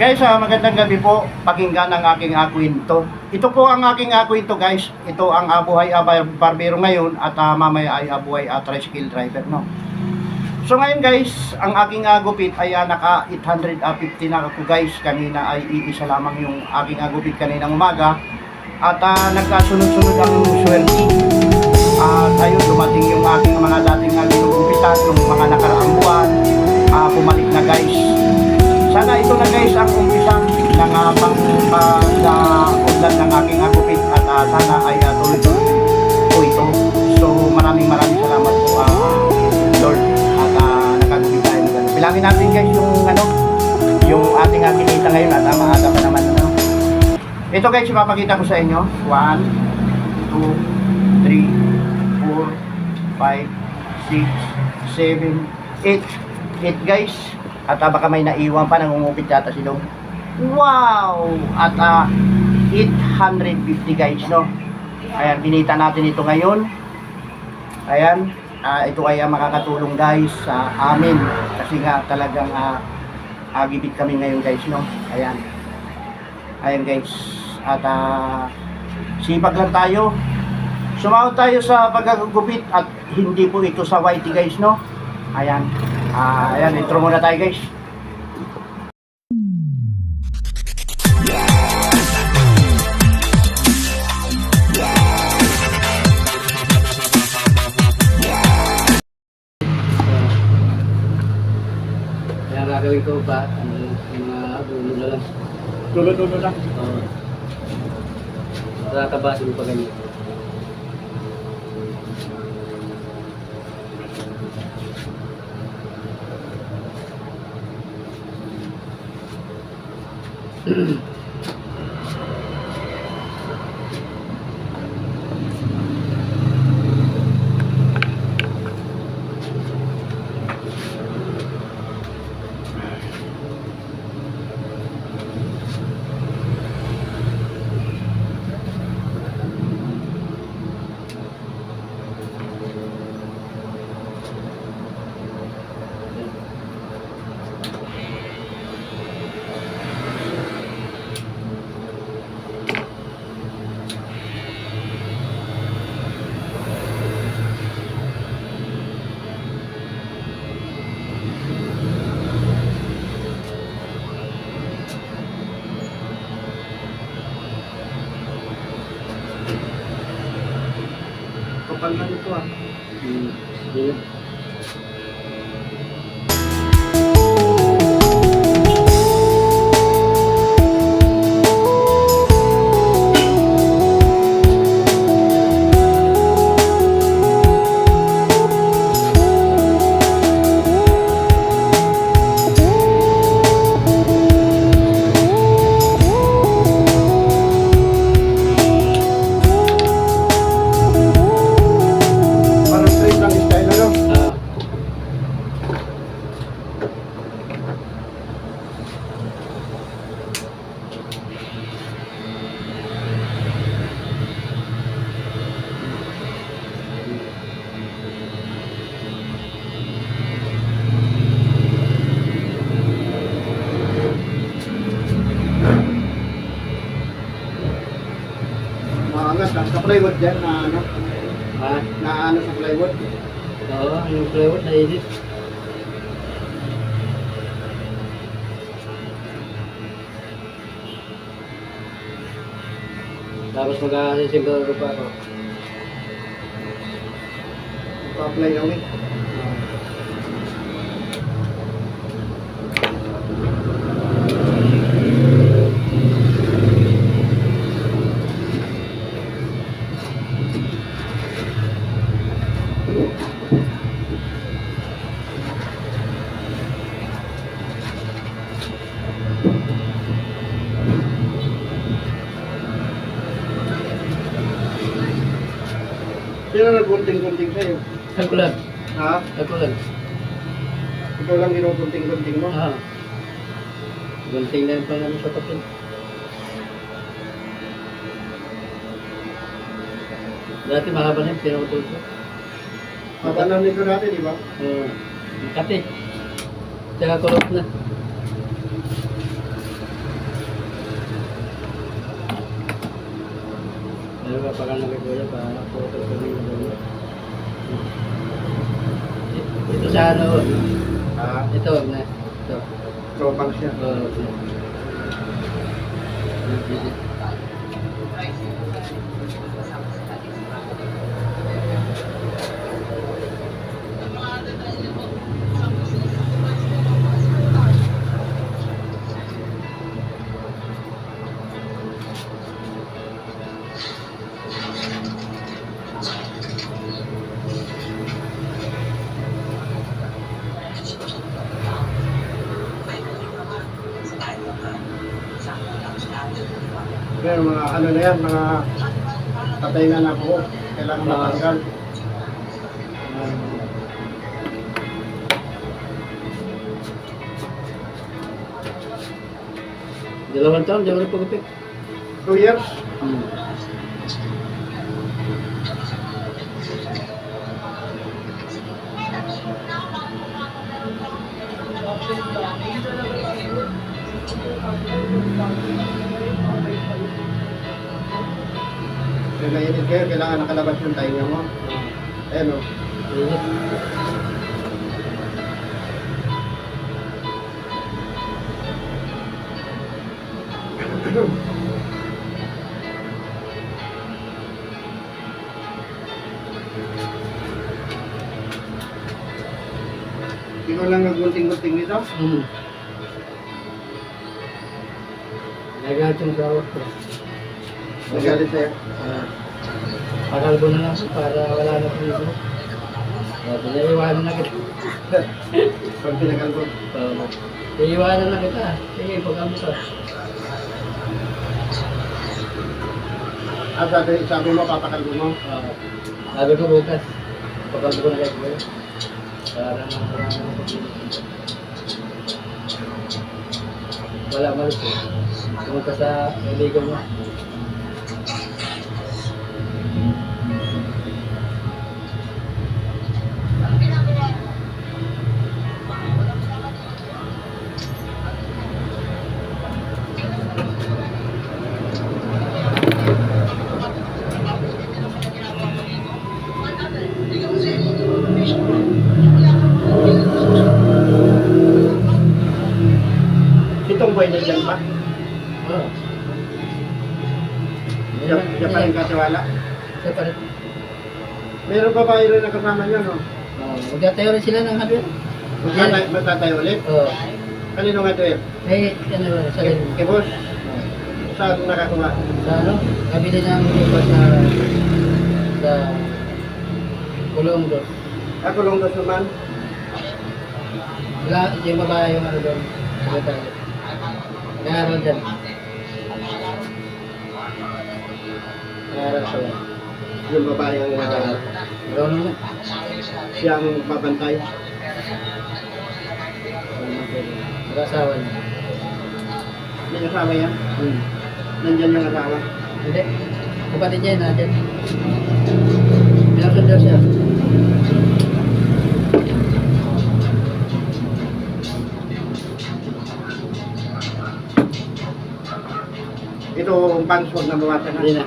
Guys, magandang gabi po. Pakinggan ang aking kwento. Ito po ang aking kwento, guys. Ito ang buhay barbero ngayon at mamaya ay buhay tricycle driver, no? So ngayon, guys, ang aking gupit ay naka 850 na ako, guys. Kanina ay iisa lamang yung aking gupit kaninang umaga. At nagkasunod-sunod ang swerte. At ayun, dumating yung aking mga dating ginugupitan, yung mga nakaraang buwan. Pumalik na, guys. Sana ito na, guys, ang umpisa ng pang-undan ng aking gupit at sana ay tuloy-tuloy po ito. So maraming salamat po, Lord, at nakagupit tayo ng gano'n. Bilangin natin, guys, yung ating kinita ngayon at maaga pa naman. Ito, guys, ipapakita ko sa inyo. 1, 2, 3, 4, 5, 6, 7, 8, guys. At baka may naiwan pa, nangungupit yata silong. Wow! At 850, guys, no? Ayan, binita natin ito ngayon. Ayan, ito ay makakatulong, guys, sa amin. Kasi nga talagang gibit kami ngayon, guys, no? Ayan. Ayan, guys. At sipag lang tayo. Sumahod tayo sa pagkagupit at hindi po ito sa YT, guys, no? Ayan. Ayan, intro muna tayo, guys. Kaya gagawin ko ba, mga dulo na lang. Dulo-dulo lang. Oo. Nakakabasin mo pa ganyan. Kapal na ito, Yun. Parang straight lang style, ano? Maangas lang. Sa plywood dyan, na sa plywood. Oo, yung plywood na edit. Tapos mag-aasisimba ko pa ako. Pa-apply na ulit. Sino naggunting-gunting sa'yo? Ako lang. Ha? Ako lang. Ikaw lang ginugunting-gunting mo? Gunting na yung pang sa papel. Dati mahaba na yung pinutol ko. Matanan nito dati, di ba? Kati. Tsaka kulot na. magpapagana kay Kuya para photo ko rin yung ito sa ano, ito na. Ito. Tropang siya. Pero mga ano na yan, mga patay na na po. Kailangan matanggal. Dalawang taon, di ako nagpagupit. 2 years. Kaya nainit kayo, kailangan nakalabas yung tainga mo. Ayan o. Ikaw lang naggunting-gunting nito? Nagalit yung gawat ko. Nagalit sa'yo? Pakalbo na lang para wala na po dito. Pinaiwanan na kita. Pag pinagalbo. Pinaiwanan na kita. Sige, pagkamo ka. Sabi mo, papakalbo mo? Sabi ko bukas. Pagkalbo ko na kayo. Para wala malos eh. Pumunta sa kaibigan mo. Itong boy na dyan pa? Oo. Diyan pa rin katiwala? Siya pa rin. Meron pa ba rin na kasama niyo, no? Magtatayo rin sila ng hardware. Magtatay ulit? Oo. Kanino nga ito eh? Ano ba, sa rin. Kay boss? Saan nakakuha? Sa ano? Kabili ng lipat na sa kulong doon. Kulong dos naman? Wala, yung babae yung ano doon. Secretary. Nag-aaral dyan. Nag-aaral pala. Yung babae ang Marunong na. siya ang babantay. Mag-asawa niya. May asawa yan? Nandyan yung asawa? Hindi. Kapatid niya na dyan. Pinasundar siya. Ito ang pants, huwag na bawasan na. Hindi na.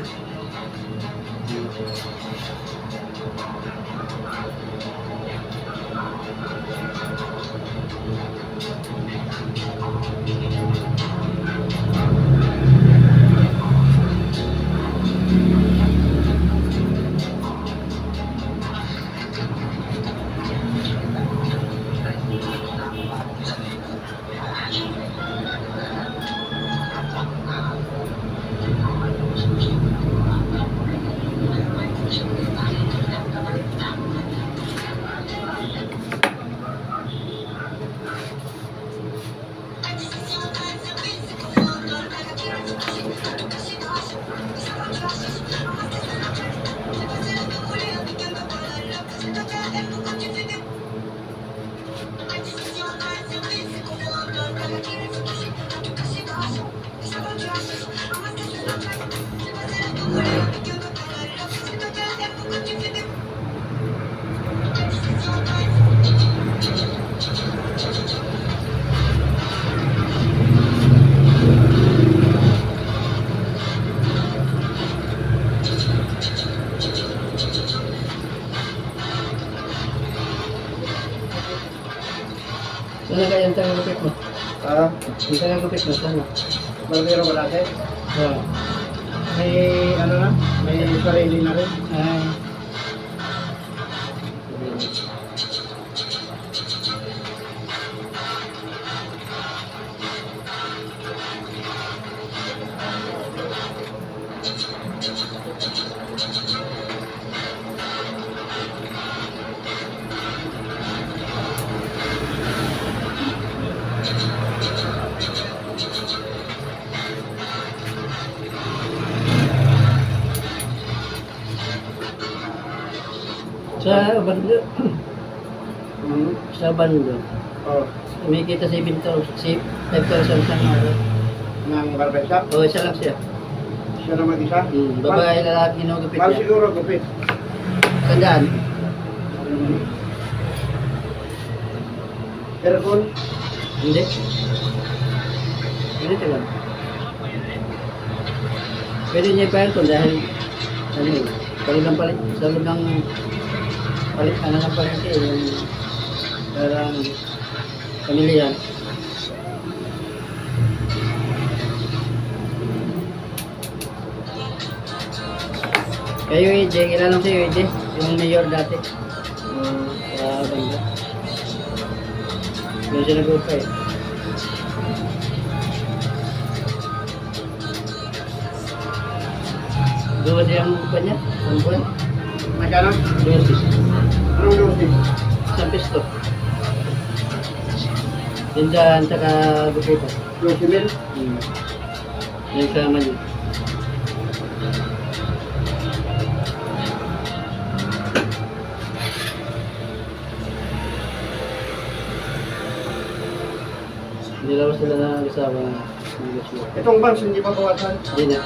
Hindi ka nagupit na sana. Barbero ba dati? Oo. May ano na? May sarili na rin. Ay. Sa bando, sa bando, Oh, kumikita 7,000, 5,000 sa araw. ng barber shop. O, isa lang siya. Siya na mag-isa. Babae, lalaki, ginugupit Mahal niya. siguro gupit. Tandaan. Aircon. Hindi. Ganito lang. Pwede niya i-aircon dahil, ano eh, palit ng palit, sa loob ng palit, ano ng palit eh, yung parang pamilya. Kayo EJ, kilala ko sa'yo EJ, yung mayor dati. Sa banda. Yung sinagot ka eh. Doon yung kanya, ang buwan. Magkano? Dosis. Anong dosis? Isang pisto. Tindahan, saka gupita. 12 mil? Yung sama niyo. Hindi lang sila nag-asawa ng gusto. Itong banks hindi pa bawasan. Hindi na.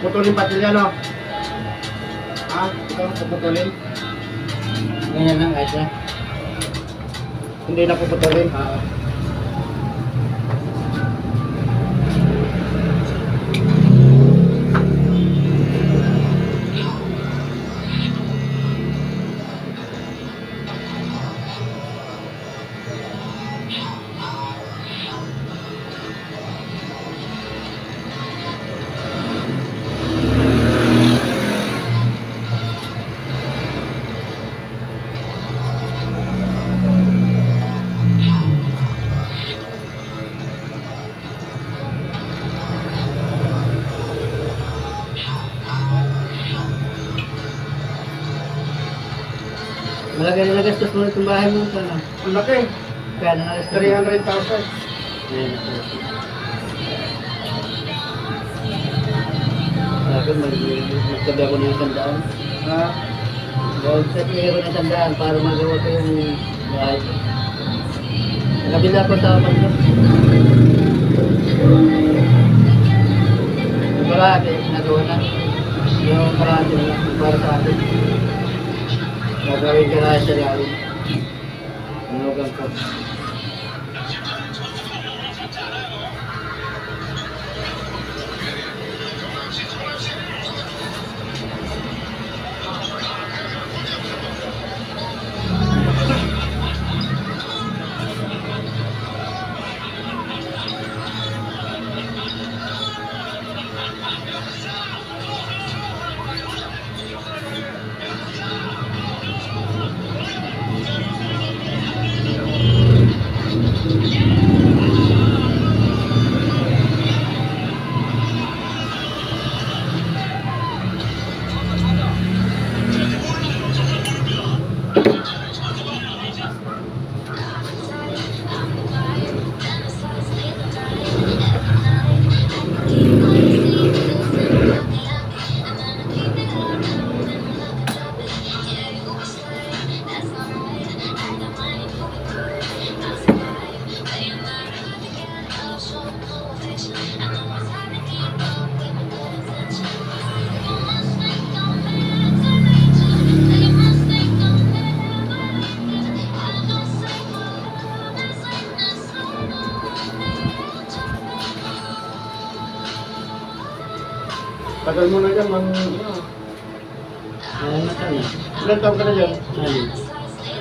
Putulin patilya, no? Ha? Ito, puputulin. Ganyan lang ayos na. Hindi na puputulin. Malaki na nagastos mo itong bahay mo. Ano? Ang laki. Kaya na nagastos mo. 300,000. Ayan. Sabi, magtabi ako ng 100. Ha? Magtabi ako ng 100 para magawa ko yung bahay. Nakabila ko sa banda. Yung kalahati, nagawa na. Yung kalahati na para sa atin. Gagawin ka na sa lalim. Manugang ko. Tagal mo na dyan, Alam na tayo. ilan taon ka na dyan? Anim.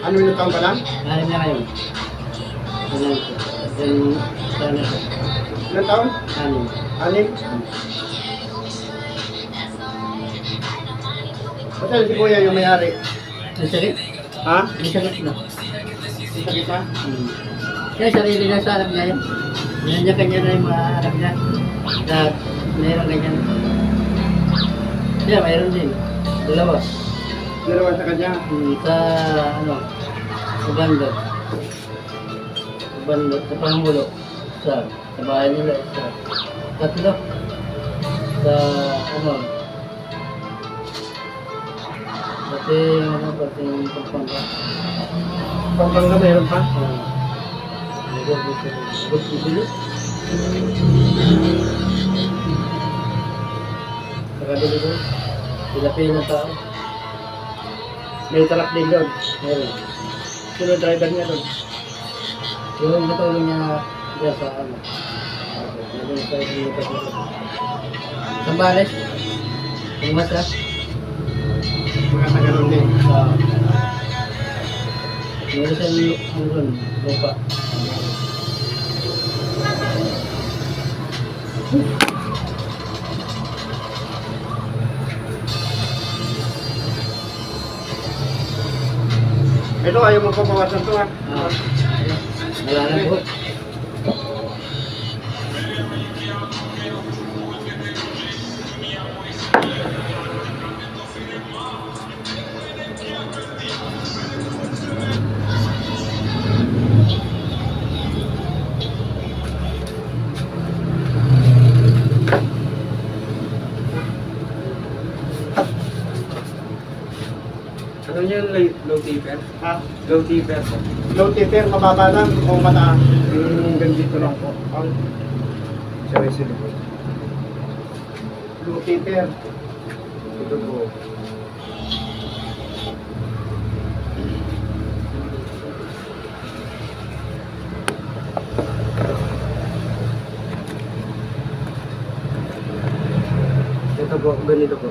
Ano yung taon ka lang? Anim na ngayon. Alam ko. Then, sana ko. Ilan taon? Anim. Anim? Kasi si Kuya yung may-ari. Ang sakit. Ha? Ang sakit na. Sakit ha? Kaya sarili na sa anak niya yun. Kanya-kanya na yung mga anak niya. Lahat. Mayroon ganyan. Siya, mayroon din. Dalawa. Dalawa sa kanya. Sa, ano, sa bandot. Sa bandot, sa Pangulo. Sa bahay nila. Tatlo. Sa, ano, pati, ano, pati yung Pampanga. Pampanga meron pa? Nakabili doon. Pilapin ng tao. May truck din doon. Meron. Sino driver niya doon? Yung matulong niya na sa ano. Nandun sa yung kapatid. Sambales. Yung masa. Mga tagaroon din. Meron sa yung lupa. Ito, ayaw mo pabawasan to ha. Wala na po. Ano yung low taper? Ha? Low taper po. Low tipper, mababa lang o mataas? Yung ganito lang po. Sorry, sila po. Low tipper. Ito po. Ito po, ganito po.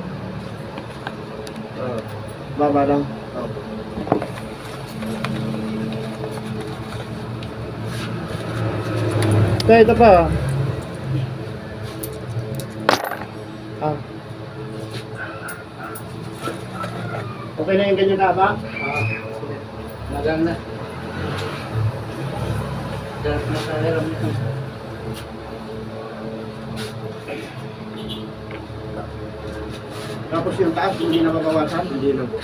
Baba lang. Opo. Ito pa. Ah. Okay na yung ganyan na ba? Magang na. Darap na sa hiram nito. Tapos yung taas, hindi na mabawasan. Hindi na po.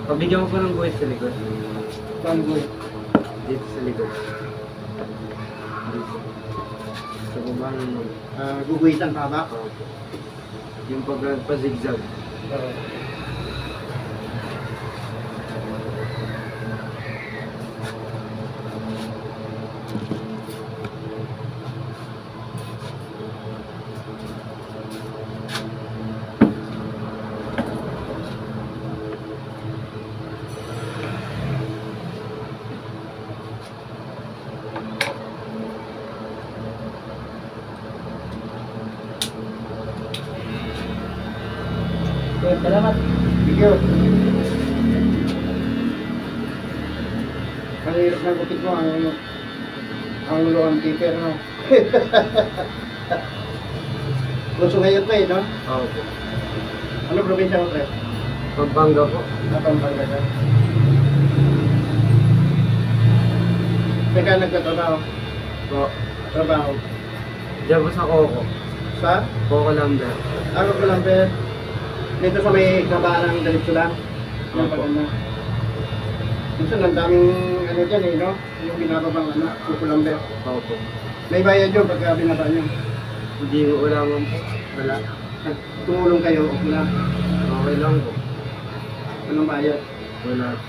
Pabigyan mo po ng guhit sa likod. Saan ko? Dito sa likod. Dito. Sa baba ng Guguhitan pa ba? yung pag-zigzag. Salamat. Thank you. Kalirap ng bukid mo, ang luang tipper, no? Gusto ngayon pa eh, no? Opo. Ano probinsya mo, pre? Pampanga po. Napampanga ka. Teka, nagtatrabaho. Po. Trabaho. Diyan po sa Coco. Sa? Coco Lumber. Ano ko lang, pre? Dito sa may kabarang diretso lang. Yan Opo. pag ano. Minsan, ang daming ano dyan eh, no? Yung binababang ano, kukulamber. Opo. May bayad yun pagka binaba nyo. Hindi mo ulaman po. Wala. Tumulong kayo, wala. Okay lang po. Anong bayad? Wala.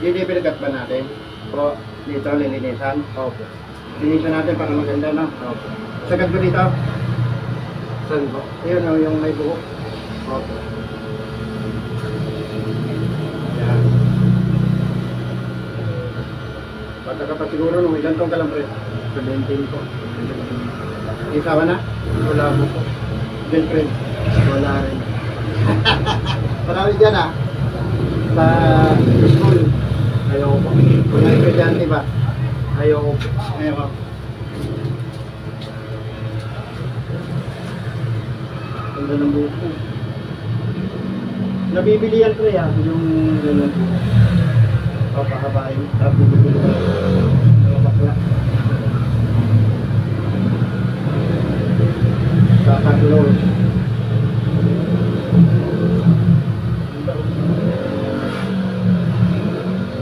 Dinibilgat ba natin? Po. Dito, lilinisan. Opo. Linisan natin para maganda, no? Opo. Sagad ko dito. Saan po? Ayun, oh, yung may buhok. Opo. Yan. Bata ka pa siguro, no? Ilan taong ka lang, pre? 17 po. Isawa na? Wala po po. Girlfriend. Wala rin. Marami dyan, ah. Sa school. Ayoko po. Kung may estudyante ba? Ayoko po. Ayun ko. Ganda ng buhok ko. Nabibili yan, pre, ah. Yung gano'n. Papakabain. Tapos bibili ko. Mga bakla. Kakatuloy.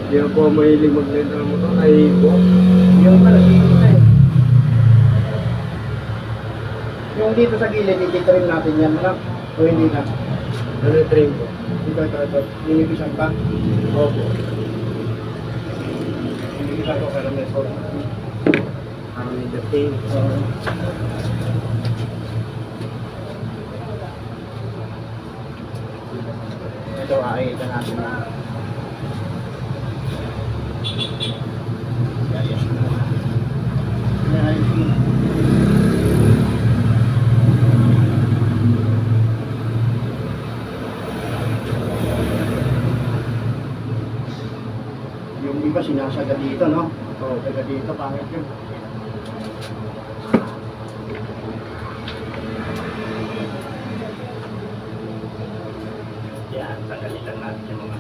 Hindi ako mahilig maglenta ng motor. Ay po. Yung pala, dito na eh. Yung dito sa gilid, ititrim natin yan, ano? O hindi na? Ano train po? Ito. Ninipisan pa. Opo. Ninipisan ko, pero may salt. Parang may dating. Ito, ito natin na. Yung iba sinasaga dito, no? Oo, taga dito, pangit yun. Yan, tagalitan natin yung mga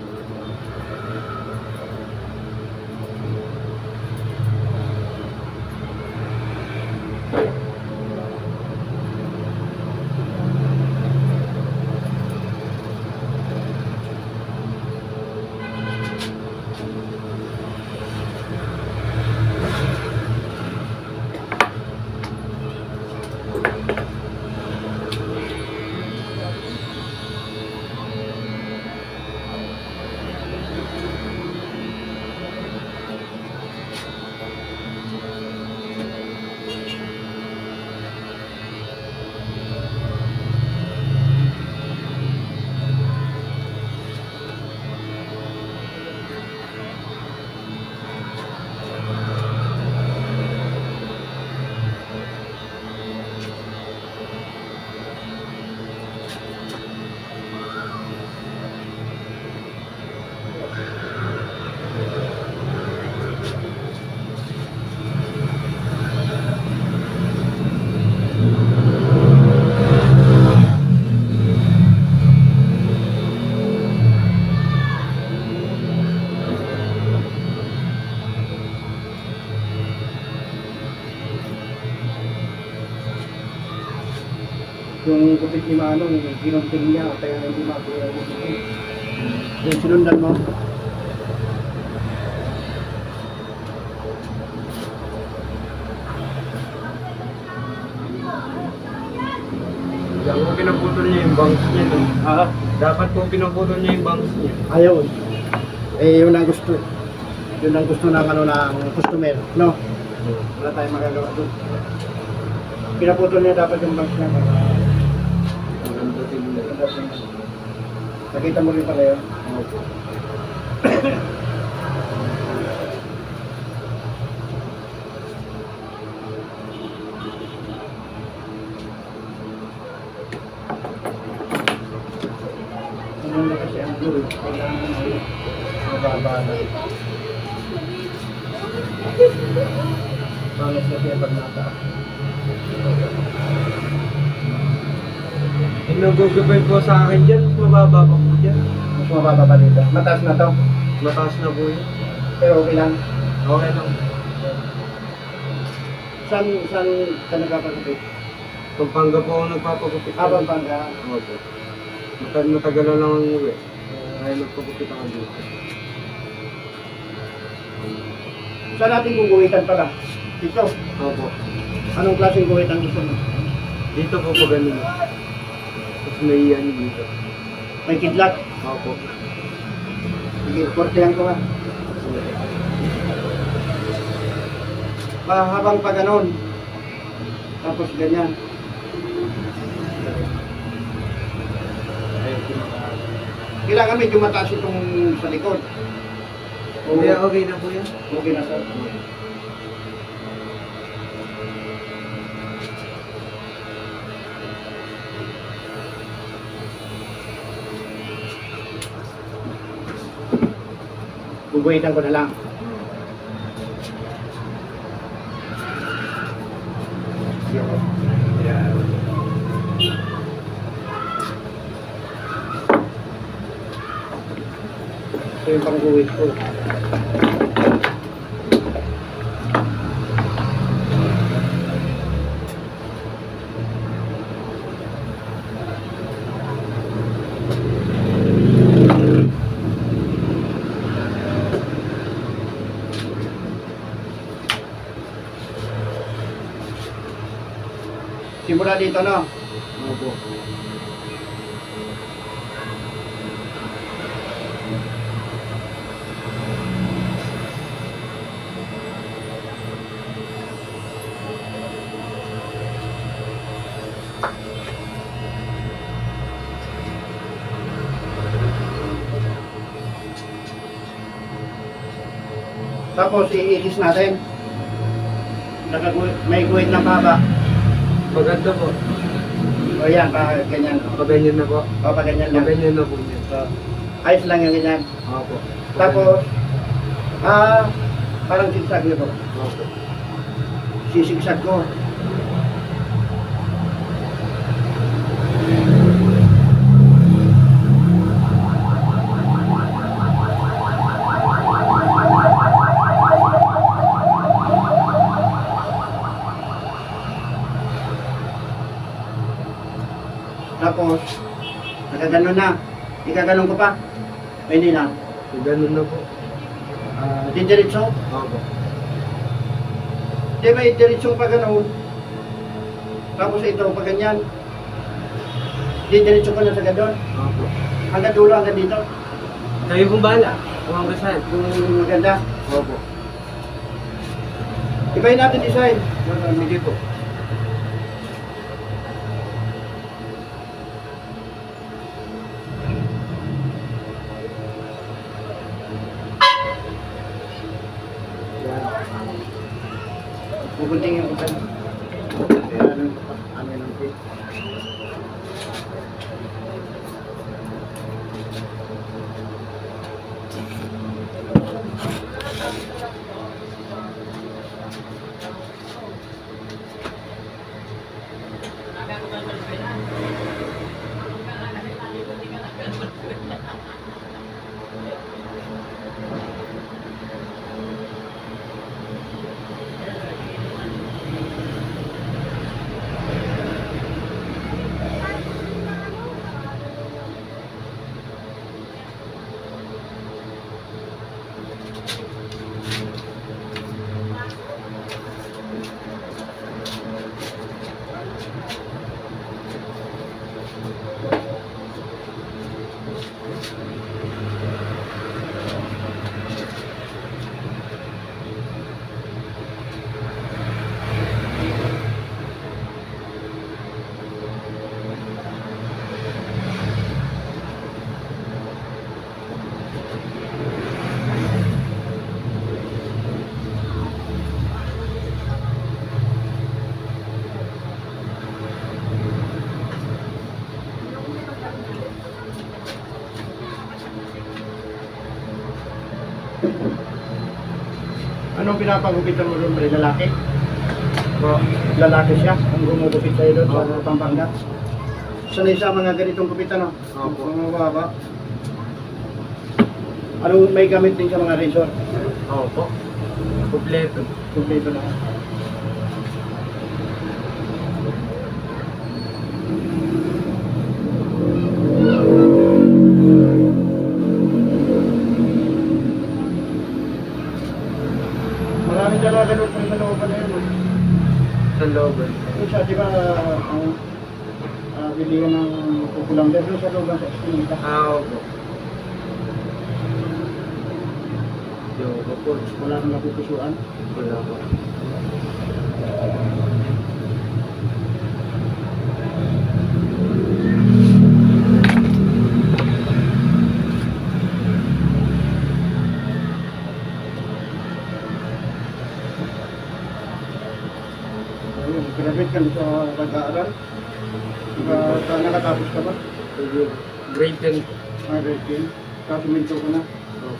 yung kupit ni Manong, ginunting niya, kaya hindi makuha yung kupit. Yung sinundan mo. Diyan po pinaputol niya yung bangs niya. No? Ah, Dapat po pinaputol niya yung bangs niya. ayaw. Yun ang gusto. Yun ang gusto ng ano ng customer, no? Wala tayong magagawa doon. Pinaputol niya dapat yung bangs niya para Maganda tingnan. nakita mo rin pala yun. Opo. Ano na kasi ang blue, kailangan mo mababa na. Panas kasi ang pag nataas. Yung nagugabay po sa akin dyan, mas mababa pa po dyan. Mas mababa pa dito. Mataas na to, Mataas na po yun. pero okay lang. Okay lang. Saan ka nagpapagupit? Pampanga po ako nagpapagupit. Pampanga. Opo. Matagal na lang ang uwi. Kaya nagpagupit ako dito. Saan natin guguhitan pala? Dito. Opo. Anong klaseng guhitan gusto mo? Dito po po ganun. Tapos may yan dito. May kidlat. Opo. Sige, kortehan ko nga. Habang pa ganon. Tapos ganyan. Kailangan medyo mataas itong sa likod. Hindi, okay na po yan. Okay na sir. Guguhitan ko na lang. Ito yung pangguhit ko. Simula dito, no? Opo. Tapos iikis natin. May guhit ng baba. Maganda po. O yan, ganyan. Paganyan na po. O pa ganyan lang. Paganyan na po yan. So, ayos lang yung ganyan. Opo. Tapos, parang sigsag nito. Opo. Sisigsag ko. Tapos, nakaganon na. Ikaganon ko pa. Hindi na. Ganun na po. Didiretso. Opo. Di ba diretso pa ganon. Tapos ito pa ganyan. Didiretso ko na sa ganon. Opo. Hanggang dulo, hanggang dito. Kayo pong bahala. Kung ang basahan. Kung maganda. Opo. Ibahin natin design. Sige po. Pupunting yung upan. Ano yung fit. Anong pinapagupitan mo doon, pre? Lalaki? Po. Lalaki siya, ang gumugupit sa'yo doon sa Opo. Pampanga. Sanay sa mga ganitong gupitan, no? Opo. Mga baba. Anong may gamit din sa mga razor? Opo. Kompleto. Kumpleto na. Maraming dalaga doon sa looban na yun, no? Sa looban. Yung siya, di ba, ang bilihan ng kukulang doon sa looban sa eskinita. Opo. Medyo kapon. Wala kang napupusuan. Wala po. Ayun, graduate ka na sa pag-aaral. Nakatapos ka ba? Grade 10 po. Grade 10. Tapos minto ka na. Oh.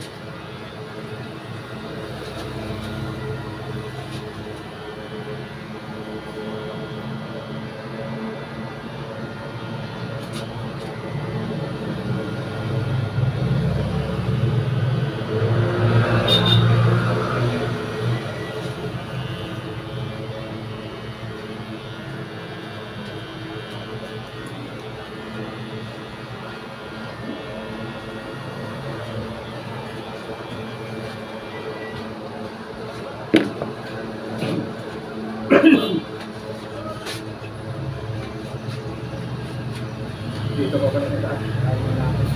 Dito ko pala sa taas. Ayaw mo natin.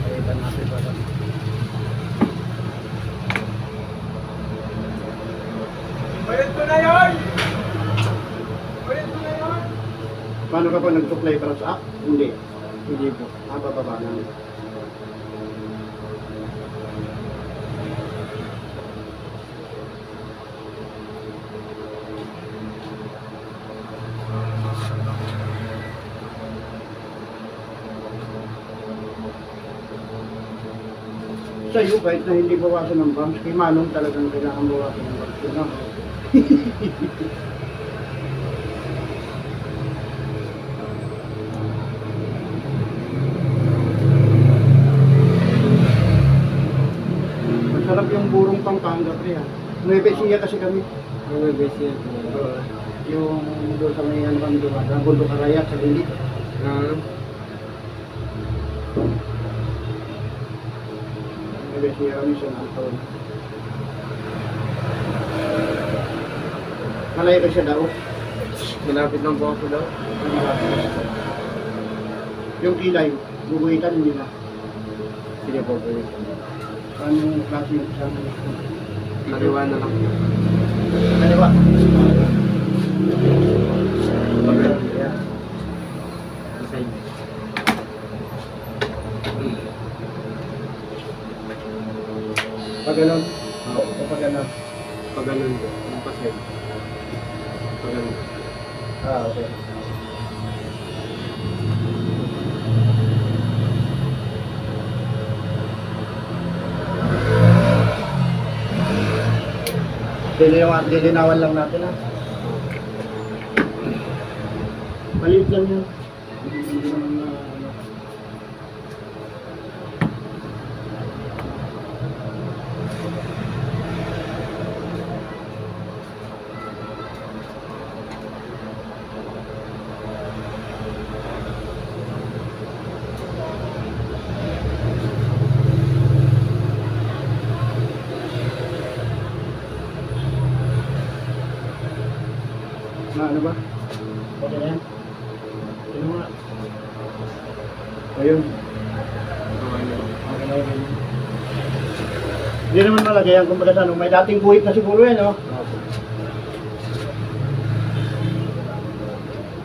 Ayaw natin pa ba? Bayad ko na yun! Bayad ko na yun! Paano ka pa nag-supply para sa app? Hindi. Hindi po. Bababa lang. Sa iyo, kahit na hindi bawasan ng bumps, kay Manong talagang kailangan bawasan ng bumps. Yun, no? Masarap yung burong Pampanga, pre, ha? Nueve Ecija kasi kami. Mga base yan. Yung doon sa may ano kami doon, sa Bundok Arayat, sa Lilit. Na, Nueve Ecija kami sa Anton. Malaya ka siya daw. malapit lang po ako daw. Yung kilay, guguhitan hindi na. Sige po, pwede. Anong klase yung kasama nito? Kaliwa na lang. Kaliwa. Side. Pag ganun, Oo. pag ganun. Pag ganun po. Yung pa side. Pag ganun. Okay. Dilinawan lang natin, ha? Maliit lang yun. Hindi naman na ano. Na ano ba? Okay na yan? Ano nga? Ayun. Okay na. Okay na yun. Hindi naman malagay yan kung baga may dating buhit na siguro yan, no?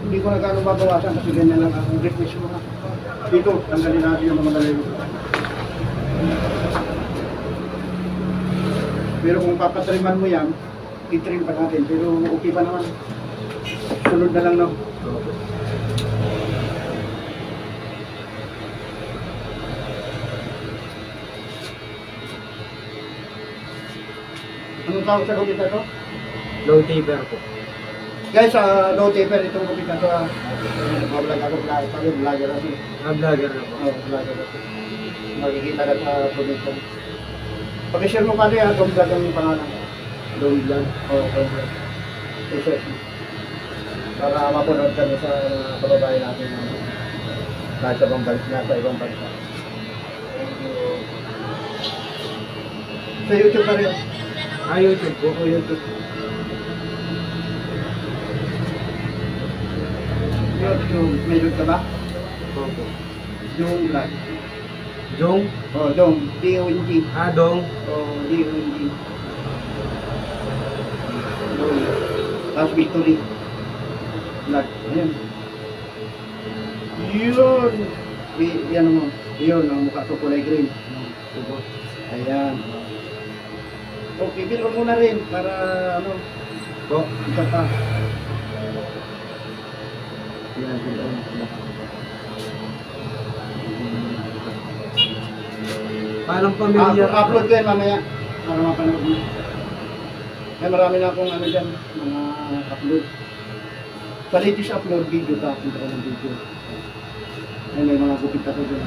Hindi ko na gano'ng babawasan kasi ganyan lang ang request mo. Dito, tanggalin natin yung mga dalayo. Pero kung papatriman mo yan, itrim pa natin. Pero okay pa naman. Sunod na lang, no? Anong tawag sa gupit na to? Low taper po. Guys, no taper itong gupit na to. Vlog ako, vlogger ako. Vlogger na po. Vlogger ako. Makikita ka sa production. Pag-share mo kali ha, Dom Vlog ang pangalan. Low vlog. Oo, Dom Vlog. I-search mo. Para mapanood kami sa kababayan natin na nasa ibang bansa, nasa ibang bansa. Sa YouTube pa rin. YouTube po. Oo, YouTube. YouTube, may load ka ba? Opo. Yung vlog. Jong? Oh, Dong. D-O-N-G. Dong. Oh, D-O-N-G. Dong. Tapos Victory. Blood. Ayan. Yun. Yan mo. Yun, ang mukha ko kulay green. Tubo. Ayan. Okay, bilog mo na rin para ano, Po. isa pa. Ayan, bilog. Parang pamilya. Upload ko yan mamaya para mapanood mo. Kaya marami na akong ano dyan, mga upload. Sa latest upload video ka, punta ko ng video. Ayan, may mga gupit ako dyan.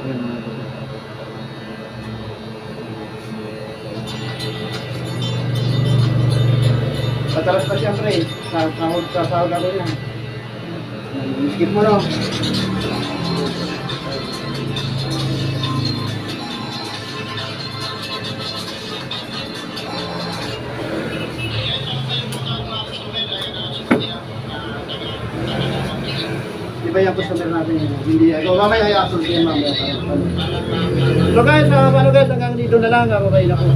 Ayan, mga gupit. Patalas pa siyempre, sa sahod ako yan. Skip mo no. Iba yung customer natin yun. Hindi ako. Mamaya i-upload ko yan mamaya. So guys, hanggang dito na lang. Ako kayo na po.